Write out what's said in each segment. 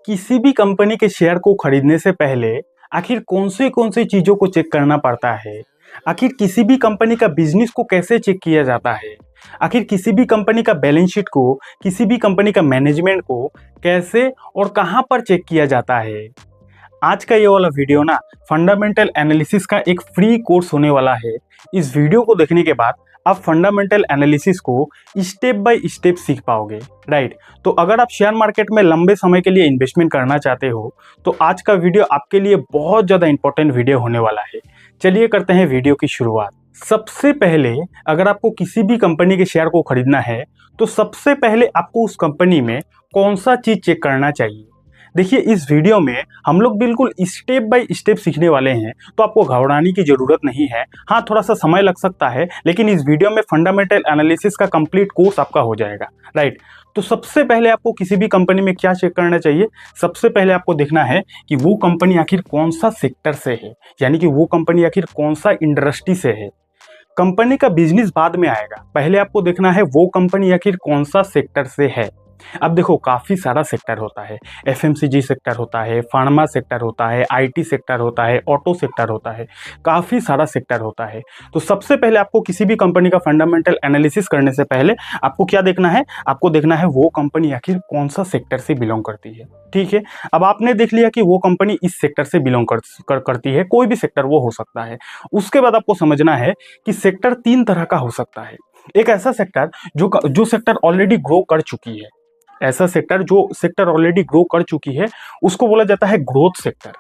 किसी भी कंपनी के शेयर को खरीदने से पहले आखिर कौन सी चीज़ों को चेक करना पड़ता है। आखिर किसी भी कंपनी का बिजनेस को कैसे चेक किया जाता है। आखिर किसी भी कंपनी का बैलेंस शीट को, किसी भी कंपनी का मैनेजमेंट को कैसे और कहां पर चेक किया जाता है। आज का ये वाला वीडियो ना फंडामेंटल एनालिसिस का एक फ्री कोर्स होने वाला है। इस वीडियो को देखने के बाद आप फंडामेंटल एनालिसिस को स्टेप बाय स्टेप सीख पाओगे, राइट। तो अगर आप शेयर मार्केट में लंबे समय के लिए इन्वेस्टमेंट करना चाहते हो तो आज का वीडियो आपके लिए बहुत ज़्यादा इंपॉर्टेंट वीडियो होने वाला है। चलिए करते हैं वीडियो की शुरुआत। सबसे पहले अगर आपको किसी भी कंपनी के शेयर को खरीदना है तो सबसे पहले आपको उस कंपनी में कौन सा चीज़ चेक करना चाहिए। देखिए, इस वीडियो में हम लोग बिल्कुल स्टेप बाय स्टेप सीखने वाले हैं, तो आपको घबराने की जरूरत नहीं है। हाँ, थोड़ा सा समय लग सकता है, लेकिन इस वीडियो में फंडामेंटल एनालिसिस का कंप्लीट कोर्स आपका हो जाएगा, राइट। तो सबसे पहले आपको किसी भी कंपनी में क्या चेक करना चाहिए। सबसे पहले आपको देखना है कि वो कंपनी आखिर कौन सा सेक्टर से है, यानी कि वो कंपनी आखिर कौन सा इंडस्ट्री से है। कंपनी का बिजनेस बाद में आएगा, पहले आपको देखना है वो कंपनी आखिर कौन सा सेक्टर से है। अब देखो, काफ़ी सारा सेक्टर होता है। एफएमसीजी सेक्टर होता है, फार्मा सेक्टर होता है, आईटी सेक्टर होता है, ऑटो सेक्टर होता है, काफ़ी सारा सेक्टर होता है। तो सबसे पहले आपको किसी भी कंपनी का फंडामेंटल एनालिसिस करने से पहले आपको क्या देखना है, आपको देखना है वो कंपनी आखिर कौन सा सेक्टर से बिलोंग करती है। ठीक है, अब आपने देख लिया कि वो कंपनी इस सेक्टर से बिलोंग करती है, कोई भी सेक्टर वो हो सकता है। उसके बाद आपको समझना है कि सेक्टर तीन तरह का हो सकता है। एक ऐसा सेक्टर जो सेक्टर ऑलरेडी ग्रो कर चुकी है, ऐसा सेक्टर जो सेक्टर ऑलरेडी ग्रो कर चुकी है उसको बोला जाता है ग्रोथ सेक्टर।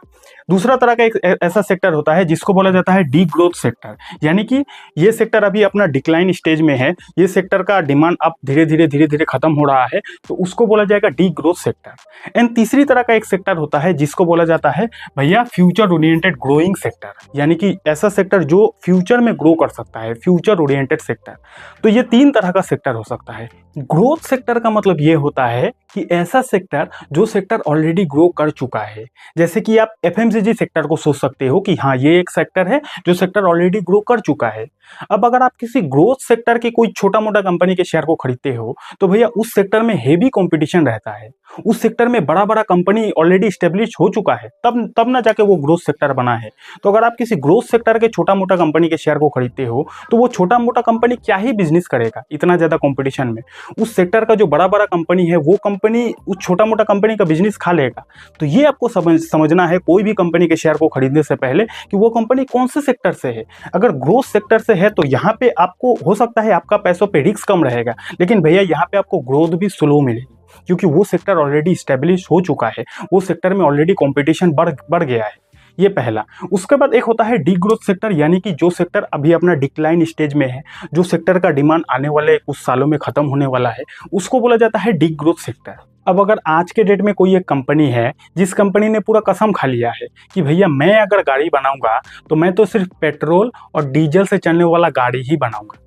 दूसरा तरह का एक ऐसा सेक्टर होता है जिसको बोला जाता है डी ग्रोथ सेक्टर, यानी कि ये सेक्टर अभी अपना डिक्लाइन स्टेज में है, ये सेक्टर का डिमांड अब धीरे धीरे खत्म हो रहा है, तो उसको बोला जाएगा डी ग्रोथ सेक्टर। एंड तीसरी तरह का एक सेक्टर होता है जिसको बोला जाता है भैया फ्यूचर ओरिएंटेड ग्रोइंग सेक्टर, यानी कि ऐसा सेक्टर जो फ्यूचर में ग्रो कर सकता है, फ्यूचर ओरिएंटेड सेक्टर। तो ये तीन तरह का सेक्टर हो सकता है। ग्रोथ सेक्टर का मतलब ये होता है कि ऐसा सेक्टर जो सेक्टर ऑलरेडी ग्रो कर चुका है। जैसे कि आप एफएमसीजी सेक्टर को सोच सकते हो कि हाँ, ये एक सेक्टर है जो सेक्टर ऑलरेडी ग्रो कर चुका है। अब अगर आप किसी ग्रोथ सेक्टर के कोई छोटा मोटा कंपनी के शेयर को खरीदते हो तो भैया उस सेक्टर में हेवी कंपटीशन रहता है, उस सेक्टर में बड़ा बड़ा कंपनी ऑलरेडी स्टेब्लिश हो चुका है, तब ना जाके वो ग्रोथ सेक्टर बना है। तो अगर आप किसी ग्रोथ सेक्टर के छोटा मोटा कंपनी के शेयर को खरीदते हो तो वो छोटा मोटा कंपनी क्या ही बिजनेस करेगा इतना ज्यादा कंपटीशन में। उस सेक्टर का जो बड़ा बड़ा कंपनी है वो कंपनी उस छोटा मोटा कंपनी का बिजनेस खा लेगा। तो ये आपको समझना है कोई भी कंपनी के शेयर को खरीदने से पहले कि वो कंपनी कौन से सेक्टर से है। अगर ग्रोथ सेक्टर से है तो यहाँ पे आपको हो सकता है आपका पैसों पे रिस्क कम रहेगा, लेकिन भैया यहाँ पे आपको ग्रोथ भी स्लो मिलेगी, क्योंकि वो सेक्टर ऑलरेडी स्टेब्लिश हो चुका है, वो सेक्टर में ऑलरेडी कंपटीशन बढ़ गया है। ये पहला। उसके बाद एक होता है डी ग्रोथ सेक्टर, यानी कि जो सेक्टर अभी अपना डिक्लाइन स्टेज में है, जो सेक्टर का डिमांड आने वाले कुछ सालों में खत्म होने वाला है, उसको बोला जाता है डी ग्रोथ सेक्टर। अब अगर आज के डेट में कोई एक कंपनी है जिस कंपनी ने पूरा कसम खा लिया है कि भैया मैं अगर गाड़ी बनाऊंगा तो मैं तो सिर्फ पेट्रोल और डीजल से चलने वाला गाड़ी ही बनाऊंगा,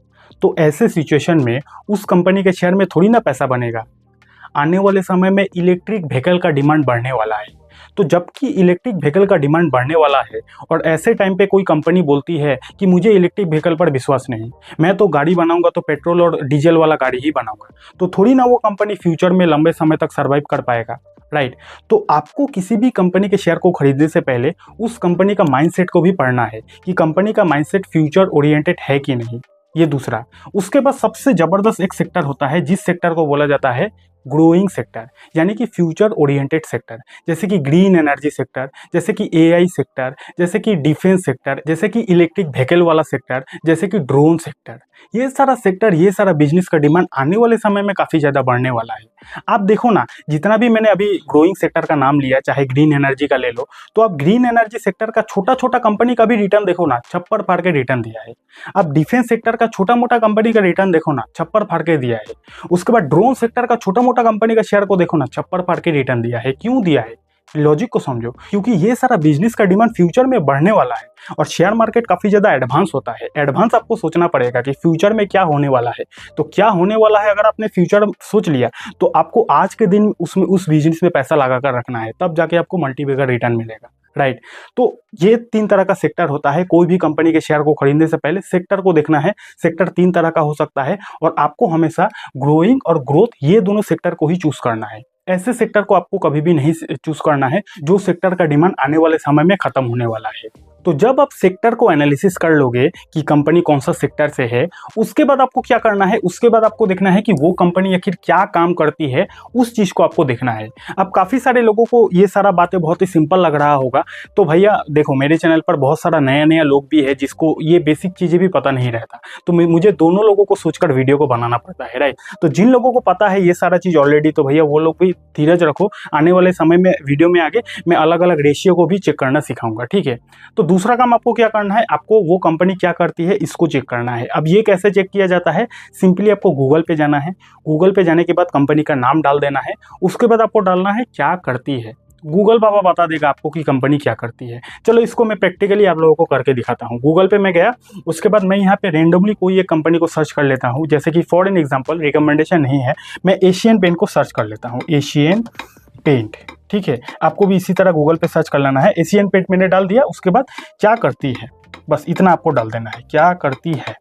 तो ऐसे सिचुएशन में उस कंपनी के शेयर में थोड़ी ना पैसा बनेगा। आने वाले समय में इलेक्ट्रिक व्हीकल का डिमांड बढ़ने वाला है, तो जबकि इलेक्ट्रिक व्हीकल का डिमांड बढ़ने वाला है और ऐसे टाइम पे कोई कंपनी बोलती है कि मुझे इलेक्ट्रिक व्हीकल पर विश्वास नहीं, मैं तो गाड़ी बनाऊंगा तो पेट्रोल और डीजल वाला गाड़ी ही बनाऊंगा, तो थोड़ी ना वो कंपनी फ्यूचर में लंबे समय तक सर्वाइव कर पाएगा, राइट। तो आपको किसी भी कंपनी के शेयर को खरीदने से पहले उस कंपनी का माइंडसेट को भी पढ़ना है कि कंपनी का माइंडसेट फ्यूचर ओरिएंटेड है कि नहीं। ये दूसरा। उसके बाद सबसे जबरदस्त एक सेक्टर होता है जिस सेक्टर को बोला जाता है ग्रोइंग सेक्टर, यानी कि फ्यूचर ओरिएंटेड सेक्टर, जैसे कि ग्रीन एनर्जी सेक्टर, जैसे कि एआई सेक्टर, जैसे कि डिफेंस सेक्टर, जैसे कि इलेक्ट्रिक व्हीकल वाला सेक्टर, जैसे कि ड्रोन सेक्टर। ये सारा सेक्टर, ये सारा बिजनेस का डिमांड आने वाले समय में काफ़ी ज़्यादा बढ़ने वाला है। आप देखो ना, जितना भी मैंने अभी ग्रोइंग सेक्टर का नाम लिया, चाहे ग्रीन एनर्जी का ले लो, तो आप ग्रीन एनर्जी सेक्टर का छोटा छोटा कंपनी का भी रिटर्न देखो ना, छप्पर फाड़ के रिटर्न दिया है। आप डिफेंस सेक्टर का छोटा मोटा कंपनी का रिटर्न देखो ना, छप्पर फाड़ के दिया है। उसके बाद ड्रोन सेक्टर का छोटा मोटा कंपनी का शेयर को देखो ना, छप्पर फाड़ के रिटर्न दिया है। क्यों दिया है? लॉजिक को समझो, क्योंकि ये सारा बिजनेस का डिमांड फ्यूचर में बढ़ने वाला है और शेयर मार्केट काफी ज्यादा एडवांस होता है। एडवांस आपको सोचना पड़ेगा कि फ्यूचर में क्या होने वाला है। तो क्या होने वाला है अगर आपने फ्यूचर सोच लिया तो आपको आज के दिन उसमें उस बिजनेस में पैसा लगा कर रखना है, तब जाके आपको मल्टीबैगर रिटर्न मिलेगा, राइट। तो ये तीन तरह का सेक्टर होता है। कोई भी कंपनी के शेयर को खरीदने से पहले सेक्टर को देखना है। सेक्टर तीन तरह का हो सकता है और आपको हमेशा ग्रोइंग और ग्रोथ ये दोनों सेक्टर को ही चूज करना है। ऐसे सेक्टर को आपको कभी भी नहीं चूज करना है जो सेक्टर का डिमांड आने वाले समय में खत्म होने वाला है। तो जब आप सेक्टर को एनालिसिस कर लोगे कि कंपनी कौन सा सेक्टर से है, उसके बाद आपको क्या करना है, उसके बाद आपको देखना है कि वो कंपनी आखिर क्या काम करती है, उस चीज को आपको देखना है। अब काफी सारे लोगों को ये सारा बातें बहुत ही सिंपल लग रहा होगा, तो भैया देखो मेरे चैनल पर बहुत सारा नया नया लोग भी है जिसको ये बेसिक चीजें भी पता नहीं रहता, तो मुझे दोनों लोगों को सोचकर वीडियो को बनाना पड़ता है, राइट। तो जिन लोगों को पता है ये सारा चीज ऑलरेडी, तो भैया वो लोग भी धीरज रखो, आने वाले समय में वीडियो में आगे मैं अलग अलग रेशियो को भी चेक करना सिखाऊंगा, ठीक है। तो दूसरा काम आपको क्या करना है, आपको वो कंपनी क्या करती है इसको चेक करना है। अब ये कैसे चेक किया जाता है, सिंपली आपको गूगल पे जाना है, गूगल पे जाने के बाद कंपनी का नाम डाल देना है, उसके बाद आपको डालना है क्या करती है। गूगल बाबा बता देगा आपको कि कंपनी क्या करती है। चलो इसको मैं प्रैक्टिकली आप लोगों को करके दिखाता हूँ। गूगल पे मैं गया, उसके बाद मैं यहाँ पे रेंडमली कोई एक कंपनी को सर्च कर लेता हूँ, जैसे कि फॉर एन एग्जांपल, रिकमेंडेशन नहीं है, मैं एशियन पेंट को सर्च कर लेता हूँ, एशियन पेंट, ठीक है। आपको भी इसी तरह गूगल पे सर्च कर लेना है। एशियन पेंट मैंने डाल दिया, उसके बाद क्या करती है, बस इतना आपको डाल देना है, क्या करती है,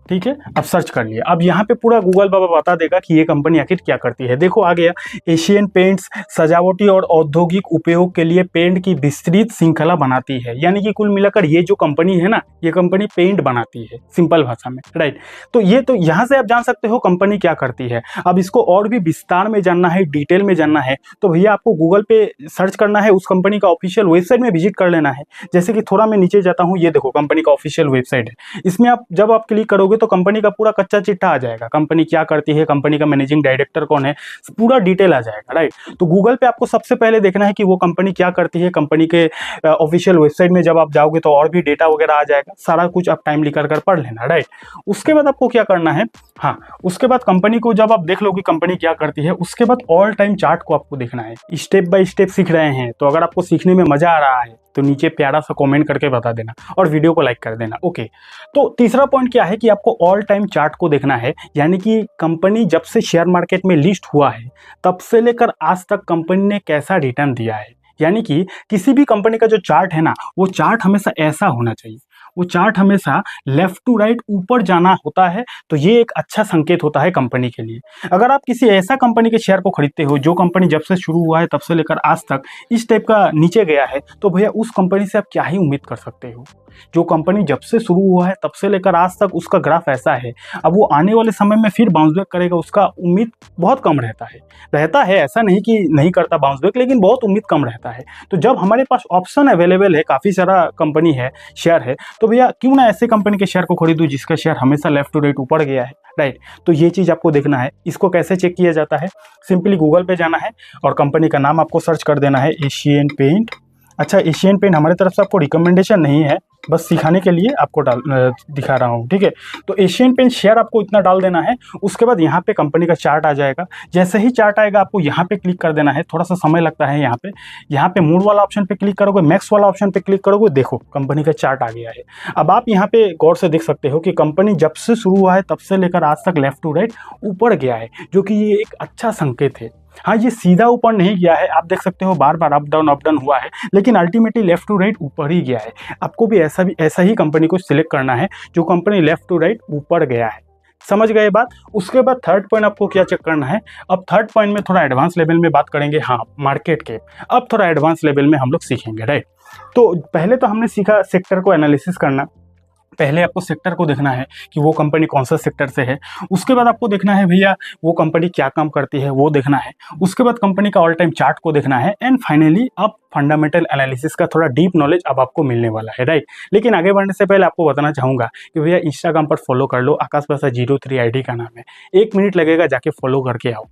ठीक है। अब सर्च कर लिया, अब यहाँ पे पूरा गूगल बाबा बता देगा कि ये कंपनी आखिर क्या करती है। देखो आ गया, एशियन पेंट्स सजावटी और औद्योगिक उपयोग के लिए पेंट की विस्तृत श्रृंखला बनाती है। यानी कि कुल मिलाकर ये जो कंपनी है ना, ये कंपनी पेंट बनाती है, सिंपल भाषा में, राइट। तो ये तो यहाँ से आप जान सकते हो कंपनी क्या करती है। अब इसको और भी विस्तार में जानना है, डिटेल में जानना है, तो भैया आपको गूगल पे सर्च करना है, उस कंपनी का ऑफिशियल वेबसाइट में विजिट कर लेना है। जैसे कि थोड़ा मैं नीचे जाता हूँ, ये देखो कंपनी का ऑफिशियल वेबसाइट है, इसमें आप जब आप क्लिक करोगे तो कंपनी का पूरा कच्चा चिट्ठा आ जाएगा, कंपनी क्या करती है, कंपनी का मैनेजिंग डायरेक्टर कौन है, पूरा डिटेल आ जाएगा, राइट। तो गूगल पे आपको सबसे पहले देखना है कि वो कंपनी क्या करती है। कंपनी के ऑफिशियल वेबसाइट में जब आप जाओगे तो और भी डेटा वगैरह आ जाएगा, सारा कुछ आप टाइम निकाल कर पढ़ लेना, राइट। उसके बाद आपको क्या करना है, हाँ, उसके बाद कंपनी को जब आप देख लो कि कंपनी क्या करती है, उसके बाद ऑल टाइम चार्ट को आपको देखना है। स्टेप बाय स्टेप सीख रहे हैं, तो अगर आपको सीखने में मजा आ रहा है तो नीचे प्यारा सा कमेंट करके बता देना और वीडियो को लाइक कर देना, ओके। तो तीसरा पॉइंट क्या है कि आपको ऑल टाइम चार्ट को देखना है, यानी कि कंपनी जब से शेयर मार्केट में लिस्ट हुआ है तब से लेकर आज तक कंपनी ने कैसा रिटर्न दिया है। यानी कि किसी भी कंपनी का जो चार्ट है ना, वो चार्ट हमेशा ऐसा होना चाहिए, वो चार्ट हमेशा लेफ्ट टू राइट ऊपर जाना होता है, तो ये एक अच्छा संकेत होता है कंपनी के लिए। अगर आप किसी ऐसा कंपनी के शेयर को खरीदते हो जो कंपनी जब से शुरू हुआ है तब से लेकर आज तक इस टाइप का नीचे गया है, तो भैया उस कंपनी से आप क्या ही उम्मीद कर सकते हो। जो कंपनी जब से शुरू हुआ है तब से लेकर आज तक उसका ग्राफ ऐसा है, अब वो आने वाले समय में फिर बाउंस बैक करेगा, उसका उम्मीद बहुत कम रहता है, ऐसा नहीं कि नहीं करता बाउंस बैक, लेकिन बहुत उम्मीद कम रहता है। तो जब हमारे पास ऑप्शन अवेलेबल है, काफ़ी सारा कंपनी है, शेयर है, तो भैया क्यों ना ऐसे कंपनी के शेयर को खरीदूं जिसका शेयर हमेशा लेफ्ट टू राइट ऊपर गया है, राइट। तो ये चीज़ आपको देखना है। इसको कैसे चेक किया जाता है, सिंपली गूगल पे जाना है और कंपनी का नाम आपको सर्च कर देना है, एशियन पेंट। अच्छा, एशियन पेंट हमारी तरफ से आपको रिकमेंडेशन नहीं है, बस सिखाने के लिए आपको दिखा रहा हूँ, ठीक है। तो एशियन पेंट शेयर आपको इतना डाल देना है, उसके बाद यहाँ पे कंपनी का चार्ट आ जाएगा। जैसे ही चार्ट आएगा आपको यहाँ पे क्लिक कर देना है, थोड़ा सा समय लगता है यहाँ पे मोड वाला ऑप्शन पे क्लिक करोगे, मैक्स वाला ऑप्शन पे क्लिक करोगे, देखो कंपनी का चार्ट आ गया है। अब आप यहाँ पे गौर से देख सकते हो कि कंपनी जब से शुरू हुआ है तब से लेकर आज तक लेफ्ट टू राइट ऊपर गया है, जो कि ये एक अच्छा संकेत है। हाँ, ये सीधा ऊपर नहीं गया है, आप देख सकते हो बार बार अप डाउन हुआ है, लेकिन अल्टीमेटली लेफ्ट टू राइट ऊपर ही गया है। आपको भी ऐसा ही कंपनी को सिलेक्ट करना है जो कंपनी लेफ्ट टू राइट ऊपर गया है। समझ गए बात। उसके बाद थर्ड पॉइंट आपको क्या चेक करना है। अब थर्ड पॉइंट में थोड़ा एडवांस लेवल में बात करेंगे, हाँ, मार्केट कैप। अब थोड़ा एडवांस लेवल में हम लोग सीखेंगे, राइट। तो पहले तो हमने सीखा सेक्टर को एनालिसिस करना, पहले आपको सेक्टर को देखना है कि वो कंपनी कौन सा सेक्टर से है। उसके बाद आपको देखना है भैया वो कंपनी क्या काम करती है, वो देखना है। उसके बाद कंपनी का ऑल टाइम चार्ट को देखना है, एंड फाइनली अब फंडामेंटल एनालिसिस का थोड़ा डीप नॉलेज अब आपको मिलने वाला है, राइट। लेकिन आगे बढ़ने से पहले आपको बताना चाहूँगा कि भैया इंस्टाग्राम पर फॉलो कर लो, आकाश भाषा 03 ID का नाम है। 1 मिनट लगेगा, जाके फॉलो करके आओ।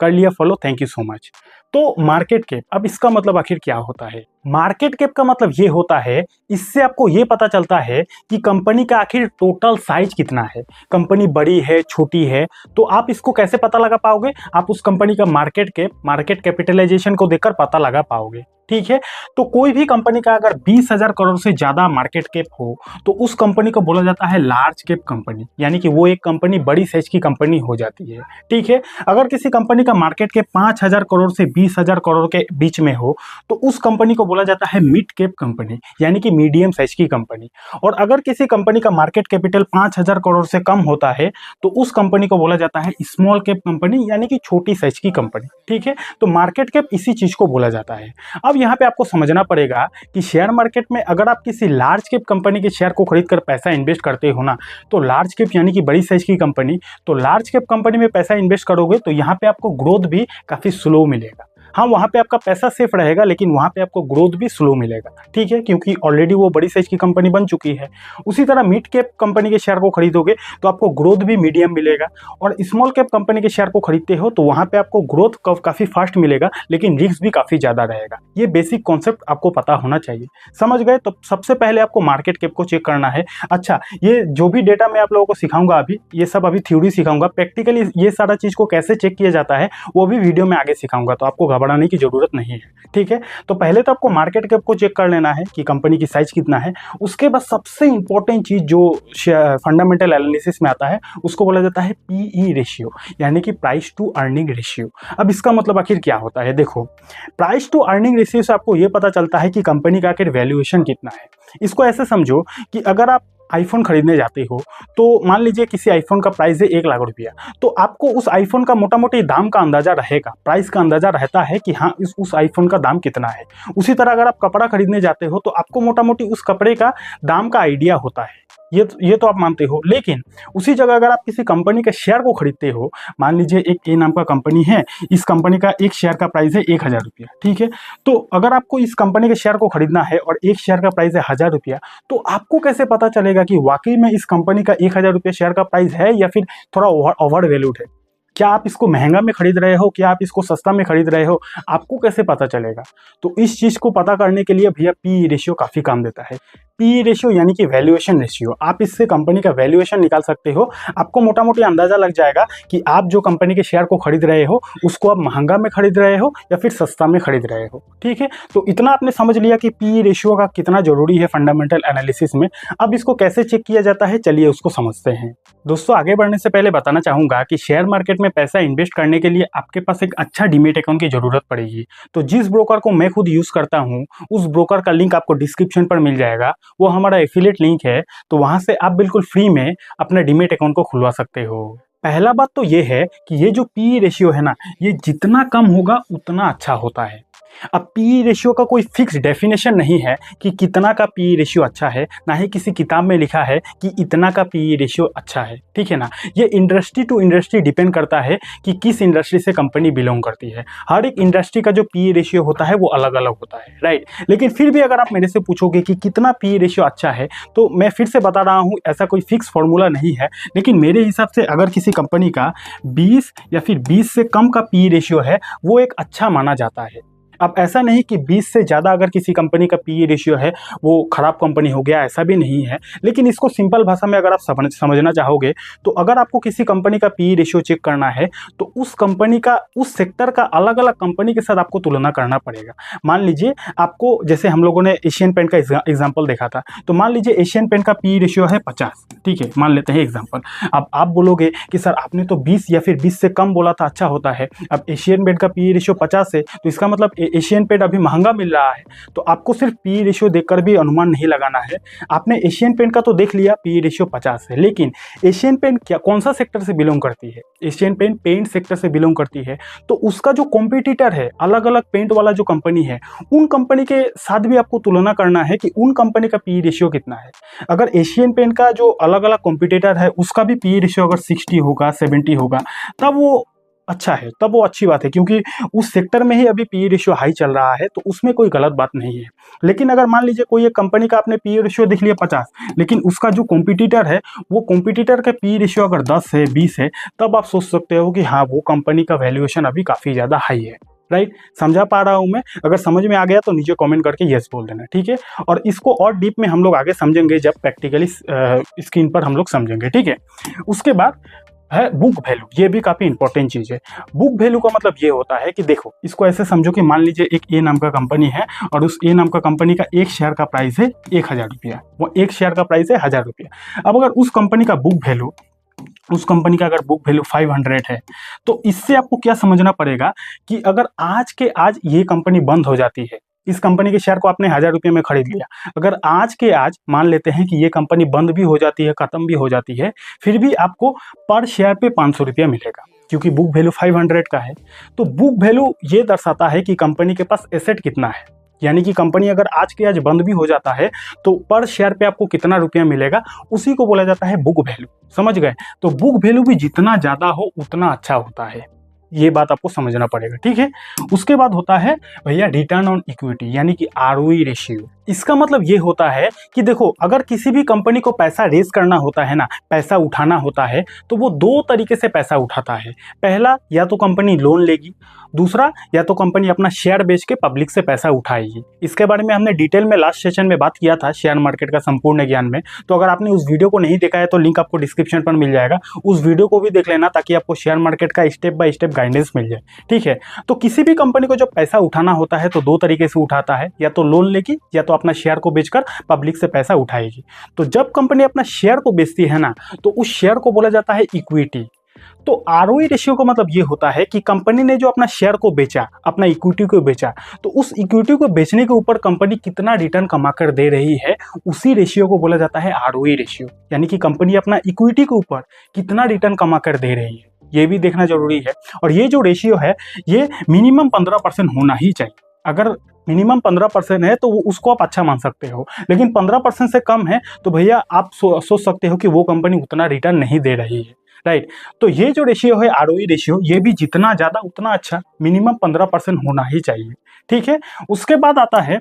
कर लिया follow, thank you so much. तो मार्केट कैप, अब इसका मतलब आखिर क्या होता है। मार्केट कैप का मतलब ये होता है, इससे आपको ये पता चलता है कि कंपनी का आखिर टोटल साइज कितना है, कंपनी बड़ी है छोटी है। तो आप इसको कैसे पता लगा पाओगे, आप उस कंपनी का मार्केट कैपिटलाइजेशन को देखकर पता लगा पाओगे, ठीक है। तो कोई भी कंपनी का अगर 20,000 करोड़ से ज्यादा मार्केट कैप हो तो उस कंपनी को बोला जाता है लार्ज कैप कंपनी, यानी कि वो एक कंपनी बड़ी साइज की कंपनी हो जाती है, ठीक है। अगर किसी कंपनी का मार्केट कैप 5,000 करोड़ से 20,000 करोड़ के बीच में हो तो उस कंपनी को बोला जाता है मिड कैप कंपनी, यानी कि मीडियम साइज की कंपनी। और अगर किसी कंपनी का मार्केट कैपिटल 5,000 करोड़ से कम होता है तो उस कंपनी को बोला जाता है स्मॉल कैप कंपनी, यानी कि छोटी साइज की कंपनी। ठीक है, तो मार्केट कैप इसी चीज को बोला जाता है। अब यहाँ पे आपको समझना पड़ेगा कि शेयर मार्केट में अगर आप किसी लार्ज कैप कंपनी के शेयर को खरीद कर पैसा इन्वेस्ट करते हो ना, तो लार्ज कैप यानी कि बड़ी साइज की कंपनी, तो लार्ज कैप कंपनी में पैसा इन्वेस्ट करोगे तो यहाँ पे आपको ग्रोथ भी काफी स्लो मिलेगा। हाँ, वहाँ पे आपका पैसा सेफ रहेगा, लेकिन वहाँ पे आपको ग्रोथ भी स्लो मिलेगा। ठीक है, क्योंकि ऑलरेडी वो बड़ी साइज की कंपनी बन चुकी है। उसी तरह मिड कैप कंपनी के शेयर को खरीदोगे तो आपको ग्रोथ भी मीडियम मिलेगा, और स्मॉल कैप कंपनी के शेयर को खरीदते हो तो वहाँ पे आपको ग्रोथ काफ़ी फास्ट मिलेगा, लेकिन रिस्क भी काफ़ी ज़्यादा रहेगा। ये बेसिक कॉन्सेप्ट आपको पता होना चाहिए। समझ गए? तो सबसे पहले आपको मार्केट कैप को चेक करना है। अच्छा, ये जो भी डेटा मैं आप लोगों को सिखाऊंगा अभी, ये सब अभी थ्योरी सिखाऊंगा, प्रैक्टिकली ये सारा चीज़ को कैसे चेक किया जाता है वो भी वीडियो में आगे सिखाऊंगा, तो आपको घबराने की जरूरत नहीं है। ठीक है, तो पहले तो आपको मार्केट कैप को चेक कर लेना है कि कंपनी की साइज कितना है। उसके बाद सबसे इंपॉर्टेंट चीज जो फंडामेंटल एनालिसिस में आता है उसको बोला जाता है पीई रेशियो, यानी कि प्राइस टू अर्निंग रेशियो। अब इसका मतलब आखिर क्या होता है? देखो, प्राइस टू अर्निंग रेशियो से आपको यह पता चलता है कि कंपनी का आखिर वैल्यूएशन कितना है। इसको ऐसे समझो कि अगर आप आईफोन खरीदने जाते हो तो मान लीजिए किसी आईफोन का प्राइस है 1 लाख रुपया, तो आपको उस आईफोन का मोटा मोटी दाम का अंदाजा रहेगा, प्राइस का अंदाजा रहता है कि हाँ उस आईफोन का दाम कितना है। उसी तरह अगर आप कपड़ा खरीदने जाते हो तो आपको मोटा मोटी उस कपड़े का दाम का आइडिया होता है, ये तो आप मानते हो। लेकिन उसी जगह अगर आप किसी कंपनी के शेयर को खरीदते हो, मान लीजिए एक ए नाम का कंपनी है, इस कंपनी का एक शेयर का प्राइस है 1,000 रुपया। ठीक है, तो अगर आपको इस कंपनी के शेयर को खरीदना है और एक शेयर का प्राइस है 1,000 रुपया, तो आपको कैसे पता चलेगा कि वाकई में इस कंपनी का 1,000 रुपया शेयर का प्राइस है या फिर थोड़ा ओवर वैल्यूड है? क्या आप इसको महंगा में खरीद रहे हो, क्या आप इसको सस्ता में खरीद रहे हो, आपको कैसे पता चलेगा? तो इस चीज को पता करने के लिए भैया पी रेशियो काफी काम देता है। पी रेशियो यानी कि वैल्यूएशन रेशियो, आप इससे कंपनी का वैल्यूएशन निकाल सकते हो। आपको मोटा मोटी अंदाजा लग जाएगा कि आप जो कंपनी के शेयर को खरीद रहे हो उसको आप महंगा में खरीद रहे हो या फिर सस्ता में खरीद रहे हो। ठीक है, तो इतना आपने समझ लिया कि पी रेशियो का कितना जरूरी है फंडामेंटल एनालिसिस में। अब इसको कैसे चेक किया जाता है, चलिए उसको समझते हैं। दोस्तों, आगे बढ़ने से पहले बताना चाहूंगा कि शेयर मार्केट में पैसा इन्वेस्ट करने के लिए आपके पास एक अच्छा डीमेट अकाउंट की जरूरत पड़ेगी। तो जिस ब्रोकर को मैं खुद यूज करता हूं उस ब्रोकर का लिंक आपको डिस्क्रिप्शन पर मिल जाएगा, वो हमारा एफिलिएट लिंक है। तो वहां से आप बिल्कुल फ्री में अपना डीमेट अकाउंट को खुलवा सकते हो। पहला बात तो ये है कि ये जो पी रेशियो है ना, ये जितना कम होगा उतना अच्छा होता है। अब पी रेशियो का कोई फिक्स डेफिनेशन नहीं है कि कितना का पी रेशियो अच्छा है, ना ही किसी किताब में लिखा है कि इतना का पी रेशियो अच्छा है। ठीक है ना, ये इंडस्ट्री टू इंडस्ट्री डिपेंड करता है कि किस इंडस्ट्री से कंपनी बिलोंग करती है। हर एक इंडस्ट्री का जो पी रेशियो होता है वो अलग अलग होता है, राइट। लेकिन फिर भी अगर आप मेरे से पूछोगे कि कितना पी रेशियो अच्छा है, तो मैं फिर से बता रहा हूँ ऐसा कोई फिक्स फॉर्मूला नहीं है। लेकिन मेरे हिसाब से अगर किसी कंपनी का 20 या फिर 20 से कम का पी रेशियो है वो एक अच्छा माना जाता है। अब ऐसा नहीं कि 20 से ज़्यादा अगर किसी कंपनी का पीई रेशियो है वो खराब कंपनी हो गया, ऐसा भी नहीं है। लेकिन इसको सिंपल भाषा में अगर आप समझना चाहोगे तो अगर आपको किसी कंपनी का पीई रेशियो चेक करना है तो उस कंपनी का, उस सेक्टर का अलग अलग कंपनी के साथ आपको तुलना करना पड़ेगा। मान लीजिए आपको, जैसे हम लोगों ने एशियन पेंट का एग्जाम्पल देखा था, तो मान लीजिए एशियन पेंट का पीई रेशियो है 50। ठीक है, मान लेते हैं एग्जाम्पल। अब आप बोलोगे कि सर आपने तो 20 या फिर 20 से कम बोला था, अच्छा होता है। अब एशियन पेंट का पीई रेशियो 50 है तो इसका मतलब एशियन पेंट अभी महंगा मिल रहा है। तो आपको सिर्फ पी रेशियो देखकर भी अनुमान नहीं लगाना है। आपने एशियन पेंट का तो देख लिया पी रेशियो 50 है, लेकिन एशियन पेंट क्या कौन सा सेक्टर से बिलोंग करती है? एशियन पेंट पेंट सेक्टर से बिलोंग करती है। तो उसका जो कॉम्पिटिटर है, अलग अलग पेंट वाला जो कंपनी है, उन कंपनी के साथ भी आपको तुलना करना है कि उन कंपनी का पी रेशियो कितना है। अगर एशियन पेंट का जो अलग अलग कॉम्पिटिटर है उसका भी पी रेशियो अगर 60 होगा, 70 होगा, तब वो अच्छा है, तब वो अच्छी बात है, क्योंकि उस सेक्टर में ही अभी पी रेशियो हाई चल रहा है, तो उसमें कोई गलत बात नहीं है। लेकिन अगर मान लीजिए कोई एक कंपनी का आपने पी रेशियो देख लिया 50, लेकिन उसका जो कॉम्पिटिटर है वो कॉम्पिटिटर का पी रेशियो अगर 10 है, 20 है, तब आप सोच सकते हो कि हाँ वो कंपनी का वैल्यूएशन अभी काफ़ी ज़्यादा हाई है, राइट। समझा पा रहा हूँ मैं? अगर समझ में आ गया तो नीचे कमेंट करके यस बोल देना, ठीक है। और इसको और डीप में हम लोग आगे समझेंगे जब प्रैक्टिकली स्क्रीन पर हम लोग समझेंगे, ठीक है। उसके बाद है बुक वैल्यू, ये भी काफी इंपॉर्टेंट चीज है। बुक वैल्यू का मतलब ये होता है कि देखो, इसको ऐसे समझो कि मान लीजिए एक ए नाम का कंपनी है और उस ए नाम का कंपनी का एक शेयर का प्राइस है 1,000 रुपया, वो एक शेयर का प्राइस है 1,000 रुपया। अब अगर उस कंपनी का बुक वैल्यू, उस कंपनी का अगर बुक वैल्यू 500 है, तो इससे आपको क्या समझना पड़ेगा कि अगर आज के आज ये कंपनी बंद हो जाती है, इस कंपनी के शेयर को आपने 1000 रुपये में खरीद लिया, अगर आज के आज मान लेते हैं कि ये कंपनी बंद भी हो जाती है, खत्म भी हो जाती है, फिर भी आपको पर शेयर पे 500 रुपया मिलेगा, क्योंकि बुक वैल्यू 500 का है। तो बुक वैल्यू ये दर्शाता है कि कंपनी के पास एसेट कितना है, यानी कि कंपनी अगर आज के आज बंद भी हो जाता है तो पर शेयर पे आपको कितना रुपया मिलेगा, उसी को बोला जाता है बुक वैल्यू। समझ गए? तो बुक वैल्यू भी जितना ज़्यादा हो उतना अच्छा होता है, ये बात आपको समझना पड़ेगा, ठीक है। उसके बाद होता है भैया रिटर्न ऑन इक्विटी, यानी कि आरओई रेशियो। इसका मतलब ये होता है कि देखो, अगर किसी भी कंपनी को पैसा रेज करना होता है ना, पैसा उठाना होता है, तो वो दो तरीके से पैसा उठाता है। पहला, या तो कंपनी लोन लेगी, दूसरा या तो कंपनी अपना शेयर बेच के पब्लिक से पैसा उठाएगी। इसके बारे में हमने डिटेल में लास्ट सेशन में बात किया था, शेयर मार्केट का संपूर्ण ज्ञान में। तो अगर आपने उस वीडियो को नहीं देखा है तो लिंक आपको डिस्क्रिप्शन पर मिल जाएगा, उस वीडियो को भी देख लेना, ताकि आपको शेयर मार्केट का स्टेप बाय स्टेप गाइडेंस मिल जाए, ठीक है। तो किसी भी कंपनी को जब पैसा उठाना होता है तो दो तरीके से उठाता है, या तो लोन लेगी या तो अपना शेयर को बेचकर पब्लिक से पैसा उठाएगी। तो जब कंपनी अपना शेयर को बेचती है ना, तो उस शेयर को बोला जाता है इक्विटी। तो आरओई रेशियो का मतलब ये होता है कि कंपनी ने जो अपना शेयर को बेचा, अपना इक्विटी को बेचा, तो उस इक्विटी को बेचने के ऊपर कंपनी कितना रिटर्न कमा कर दे रही है, उसी रेशियो को बोला जाता है आरओई रेशियो। यानी कि कंपनी अपना इक्विटी के ऊपर कितना रिटर्न कमा कर दे रही है, ये भी देखना जरूरी है। और ये जो रेशियो है, ये मिनिमम 15% होना ही चाहिए। अगर मिनिमम 15% है तो वो उसको आप अच्छा मान सकते हो, लेकिन 15% से कम है तो भैया आप सोच सकते हो कि वो कंपनी उतना रिटर्न नहीं दे रही है, राइट। तो ये जो रेशियो है आरओई रेशियो, ये भी जितना ज़्यादा उतना अच्छा, मिनिमम 15% होना ही चाहिए, ठीक है। उसके बाद आता है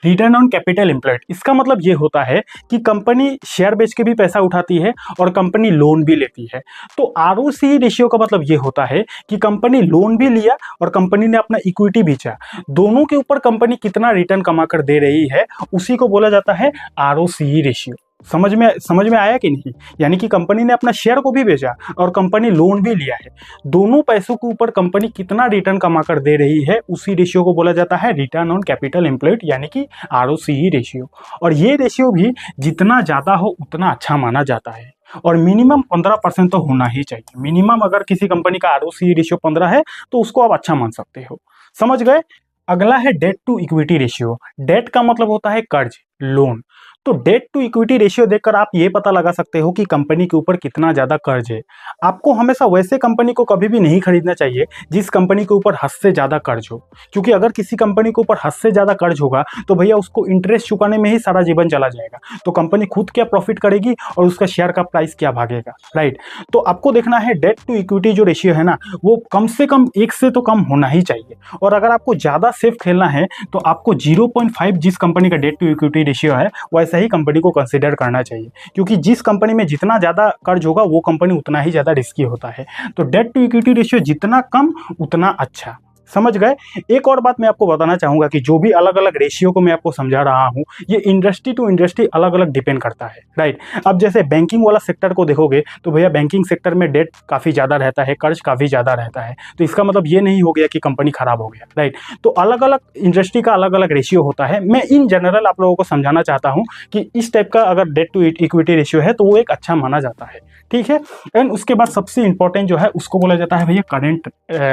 रिटर्न ऑन कैपिटल एम्प्लॉयड। इसका मतलब ये होता है कि कंपनी शेयर बेच के भी पैसा उठाती है और कंपनी लोन भी लेती है। तो आरओसी रेशियो का मतलब ये होता है कि कंपनी लोन भी लिया और कंपनी ने अपना इक्विटी बेचा, दोनों के ऊपर कंपनी कितना रिटर्न कमा कर दे रही है, उसी को बोला जाता है आरओसी रेशियो। समझ में आया कि नहीं? यानी कि कंपनी ने अपना शेयर को भी बेचा और कंपनी लोन भी लिया है, दोनों पैसों के ऊपर कंपनी कितना रिटर्न कमा कर दे रही है, उसी रेशियो को बोला जाता है रिटर्न ऑन कैपिटल एम्प्लॉयड, यानी कि आरओसीई रेशियो। और ये रेशियो भी जितना ज़्यादा हो उतना अच्छा माना जाता है, और मिनिमम 15% तो होना ही चाहिए। मिनिमम अगर किसी कंपनी का आरओसीई रेशियो 15 है तो उसको आप अच्छा मान सकते हो। समझ गए? अगला है debt to equity ratio. Debt का मतलब होता है कर्ज, लोन। तो डेट टू इक्विटी रेशियो देखकर आप ये पता लगा सकते हो कि कंपनी के ऊपर कितना ज़्यादा कर्ज है। आपको हमेशा वैसे कंपनी को कभी भी नहीं खरीदना चाहिए जिस कंपनी के ऊपर हद से ज़्यादा कर्ज हो, क्योंकि अगर किसी कंपनी के ऊपर हद से ज़्यादा कर्ज होगा तो भैया उसको इंटरेस्ट चुकाने में ही सारा जीवन चला जाएगा, तो कंपनी खुद क्या प्रॉफिट करेगी और उसका शेयर का प्राइस क्या भागेगा, राइट। तो आपको देखना है डेट टू इक्विटी जो रेशियो है ना, वो कम से कम 1 से तो कम होना ही चाहिए। और अगर आपको ज़्यादा सेफ खेलना है तो आपको 0.5 जिस कंपनी का डेट टू इक्विटी रेशियो है वैसा ही कंपनी को कंसीडर करना चाहिए, क्योंकि जिस कंपनी में जितना ज़्यादा कर्ज होगा वो कंपनी उतना ही ज़्यादा रिस्की होता है। तो डेट टू इक्विटी रेशियो जितना कम उतना अच्छा। समझ गए? एक और बात मैं आपको बताना चाहूंगा कि जो भी अलग अलग रेशियो को मैं आपको समझा रहा हूं, ये इंडस्ट्री टू इंडस्ट्री अलग अलग डिपेंड करता है, राइट। अब जैसे बैंकिंग वाला सेक्टर को देखोगे तो भैया बैंकिंग सेक्टर में डेट काफ़ी ज़्यादा रहता है, कर्ज काफ़ी ज़्यादा रहता है, तो इसका मतलब ये नहीं हो गया कि कंपनी खराब हो गया, राइट। तो अलग अलग इंडस्ट्री का अलग अलग रेशियो होता है। मैं इन जनरल आप लोगों को समझाना चाहता हूँ कि इस टाइप का अगर डेट टू इक्विटी रेशियो है तो वो एक अच्छा माना जाता है, ठीक है। एंड उसके बाद सबसे इंपॉर्टेंट जो है उसको बोला जाता है भैया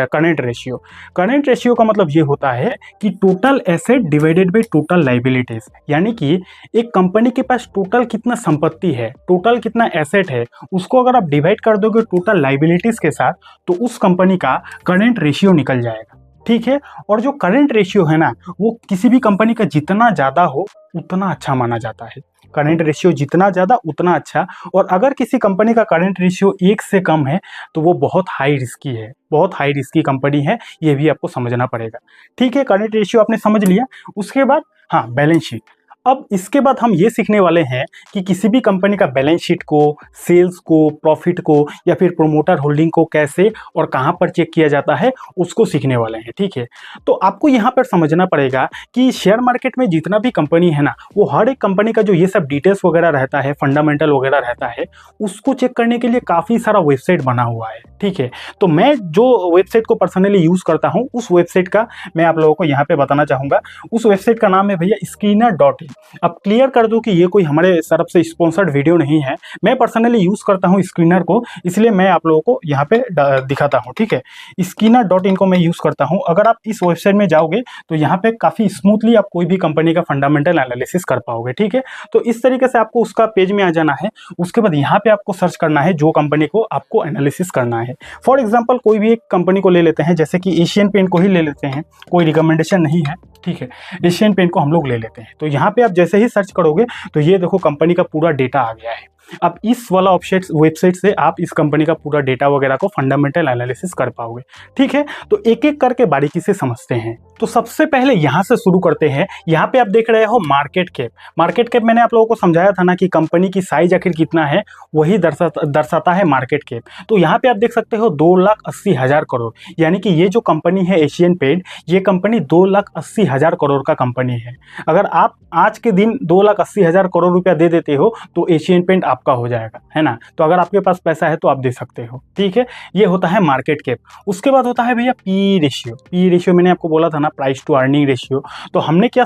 करेंट रेशियो। करेंट रेशियो का मतलब ये होता है कि total asset divided by total liabilities, यानी कि एक कंपनी के पास टोटल कितना संपत्ति है, टोटल कितना एसेट है, उसको अगर आप डिवाइड कर दोगे टोटल लाइबिलिटीज के साथ तो उस कंपनी का करेंट रेशियो निकल जाएगा, ठीक है। और जो करेंट रेशियो है ना, वो किसी भी कंपनी का जितना ज़्यादा हो उतना अच्छा माना जाता है। करेंट रेशियो जितना ज़्यादा उतना अच्छा। और अगर किसी कंपनी का करेंट रेशियो 1 से कम है तो वो बहुत हाई रिस्की है, बहुत हाई रिस्की कंपनी है, ये भी आपको समझना पड़ेगा, ठीक है। करेंट रेशियो आपने समझ लिया। उसके बाद हाँ, बैलेंस शीट। अब इसके बाद हम ये सीखने वाले हैं कि किसी भी कंपनी का बैलेंस शीट को, सेल्स को, प्रॉफिट को या फिर प्रोमोटर होल्डिंग को कैसे और कहां पर चेक किया जाता है उसको सीखने वाले हैं, ठीक है। तो आपको यहां पर समझना पड़ेगा कि शेयर मार्केट में जितना भी कंपनी है ना, वो हर एक कंपनी का जो ये सब डिटेल्स वगैरह रहता है, फंडामेंटल वगैरह रहता है, उसको चेक करने के लिए काफ़ी सारा वेबसाइट बना हुआ है, ठीक है। तो मैं जो वेबसाइट को पर्सनली यूज़ करता हूँ उस वेबसाइट का मैं आप लोगों को यहाँ पे बताना चाहूँगा। उस वेबसाइट का नाम है भैया स्कीनर.इन। अब क्लियर कर दूं कि ये कोई हमारे तरफ से स्पॉन्सर्ड वीडियो नहीं है, मैं पर्सनली यूज़ करता हूँ स्क्रीनर को, इसलिए मैं आप लोगों को यहाँ पे दिखाता हूँ, ठीक है। स्कीनर.इन को मैं यूज़ करता हूँ। अगर आप इस वेबसाइट में जाओगे तो यहाँ पे काफ़ी स्मूथली आप कोई भी कंपनी का फंडामेंटल एनालिसिस कर पाओगे, ठीक है। तो इस तरीके से आपको उसका पेज में आ जाना है। उसके बाद यहाँ पे आपको सर्च करना है जो कंपनी को आपको एनालिसिस करना है। फॉर एग्जाम्पल कोई भी एक कंपनी को ले लेते हैं, जैसे कि एशियन पेंट को ही ले लेते हैं, कोई रिकमेंडेशन नहीं है, ठीक है। एशियन पेंट को हम लोग ले लेते हैं। तो यहाँ पे आप जैसे ही सर्च करोगे तो ये देखो कंपनी का पूरा डेटा आ गया है। अब इस वाला वेबसाइट से आप इस कंपनी का पूरा डेटा वगैरह को फंडामेंटल एनालिसिस कर पाओगे, ठीक है। तो एक एक करके बारीकी से समझते हैं। तो सबसे पहले यहाँ से शुरू करते हैं। यहाँ पे आप देख रहे हो मार्केट कैप। मार्केट कैप मैंने आप लोगों को समझाया था ना कि कंपनी की साइज आखिर कितना है, वही दर्शाता है मार्केट कैप। तो यहाँ पे आप देख सकते हो 2,80,000 करोड़, यानी कि ये जो कंपनी है एशियन पेंट, ये कंपनी 2,80,000 करोड़ का कंपनी है। अगर आप आज के दिन 2,80,000 करोड़ रुपया दे देते हो तो एशियन पेंट आपका हो जाएगा, है ना। तो अगर आपके पास पैसा है तो आप दे सकते हो, ठीक है। ये होता है मार्केट कैप। उसके बाद होता है भैया पी रेशियो। पी रेशियो मैंने आपको बोला था ना, प्राइस टू अर्निंग रेशियो। तो हमने क्या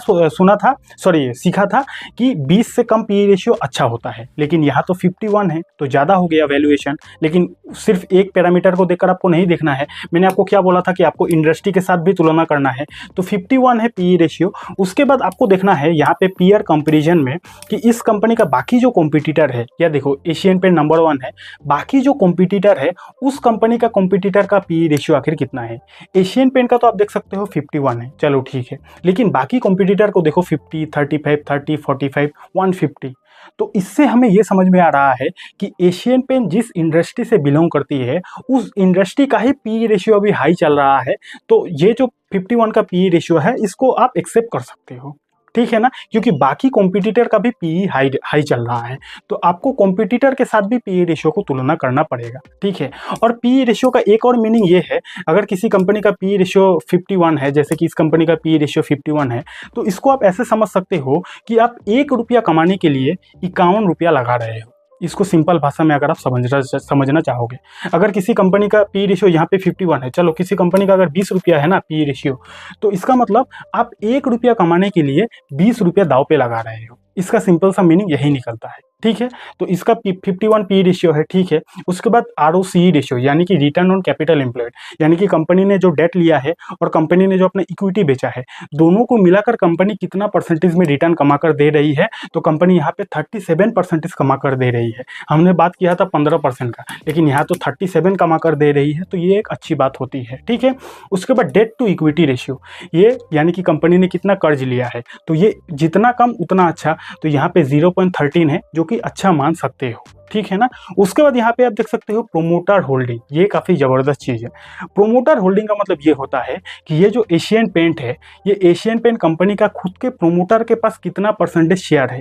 सीखा था कि 20 से कम पी रेशियो अच्छा होता है, लेकिन यहाँ तो 51 है तो ज़्यादा हो गया वैल्यूएशन। लेकिन सिर्फ एक पैरामीटर को देखकर आपको नहीं देखना है। मैंने आपको क्या बोला था कि आपको इंडस्ट्री के साथ भी तुलना करना है। तो 51 है पी रेशियो। उसके बाद आपको देखना है यहाँ पे पीयर कंपेरिजन में कि इस कंपनी का बाकी जो कॉम्पिटिटर है, या देखो एशियन पेंट नंबर 1 है, बाकी जो कॉम्पिटिटर है उस कंपनी का कॉम्पिटिटर का पी रेशियो आखिर कितना है। एशियन पेंट का तो आप देख सकते हो 51 है, चलो ठीक है। लेकिन बाकी कॉम्पिटिटर को देखो 50, 35, 30, 45, 150। तो इससे हमें यह समझ में आ रहा है कि एशियन पेंट जिस इंडस्ट्री से बिलोंग करती है उस इंडस्ट्री का ही पी रेशियो अभी हाई चल रहा है। तो ये जो 51 का पी रेशियो है इसको आप एक्सेप्ट कर सकते हो, ठीक है ना, क्योंकि बाकी कॉम्पिटिटर का भी पी हाई चल रहा है। तो आपको कॉम्पिटिटर के साथ भी पी रेशियो को तुलना करना पड़ेगा, ठीक है। और पी रेशियो का एक और मीनिंग ये है, अगर किसी कंपनी का पी रेशियो 51 है, जैसे कि इस कंपनी का पी रेशियो 51 है, तो इसको आप ऐसे समझ सकते हो कि आप 1 रुपया कमाने के लिए 51 रुपया लगा रहे हो। इसको सिंपल भाषा में अगर आप समझना चाहोगे, अगर किसी कंपनी का पी रेशियो यहाँ पे 51 है, चलो किसी कंपनी का अगर 20 रुपया है ना पी रेशियो, तो इसका मतलब आप 1 रुपया कमाने के लिए 20 रुपया दाव पे लगा रहे हो। इसका सिंपल सा मीनिंग यही निकलता है, ठीक है। तो इसका 51 पी रेशियो है, ठीक है। उसके बाद ROCE रेशियो यानी कि रिटर्न ऑन कैपिटल एम्प्लॉयड, यानी कि कंपनी ने जो डेट लिया है और कंपनी ने जो अपना इक्विटी बेचा है, दोनों को मिलाकर कंपनी कितना परसेंटेज में रिटर्न कमा कर दे रही है। तो कंपनी यहाँ पे 37% कमा कर दे रही है। हमने बात किया था 15% का, लेकिन यहाँ तो 37 कमा कर दे रही है, तो ये एक अच्छी बात होती है, ठीक है। उसके बाद डेट टू इक्विटी रेशियो, ये यानी कि कंपनी ने कितना कर्ज लिया है, तो ये जितना कम उतना अच्छा। तो यहाँ पे 0.13 है, जो कि अच्छा मान सकते हो, ठीक है ना। उसके बाद यहाँ पे आप देख सकते हो प्रोमोटर होल्डिंग, ये काफ़ी ज़बरदस्त चीज़ है। प्रोमोटर होल्डिंग का मतलब ये होता है कि ये जो एशियन पेंट है, ये एशियन पेंट कंपनी का खुद के प्रोमोटर के पास कितना परसेंटेज शेयर है।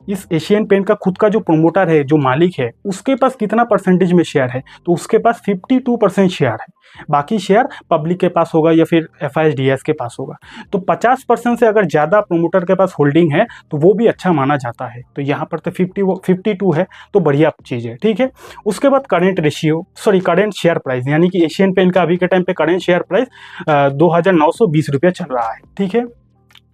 इस एशियन पेंट का खुद का जो प्रोमोटर है, जो मालिक है, उसके पास कितना परसेंटेज में शेयर है, तो उसके पास 52% शेयर है। बाकी शेयर पब्लिक के पास होगा या फिर FIDS के पास होगा। तो 50% से अगर ज़्यादा प्रोमोटर के पास होल्डिंग है तो वो भी अच्छा माना जाता है। तो यहाँ पर तो 52 है, तो बढ़िया चीज़ है, ठीक है। उसके बाद करेंट शेयर प्राइस, यानी कि एशियन पेंट का अभी के टाइम पे करेंट शेयर प्राइस 2,920 रुपया चल रहा है, ठीक है।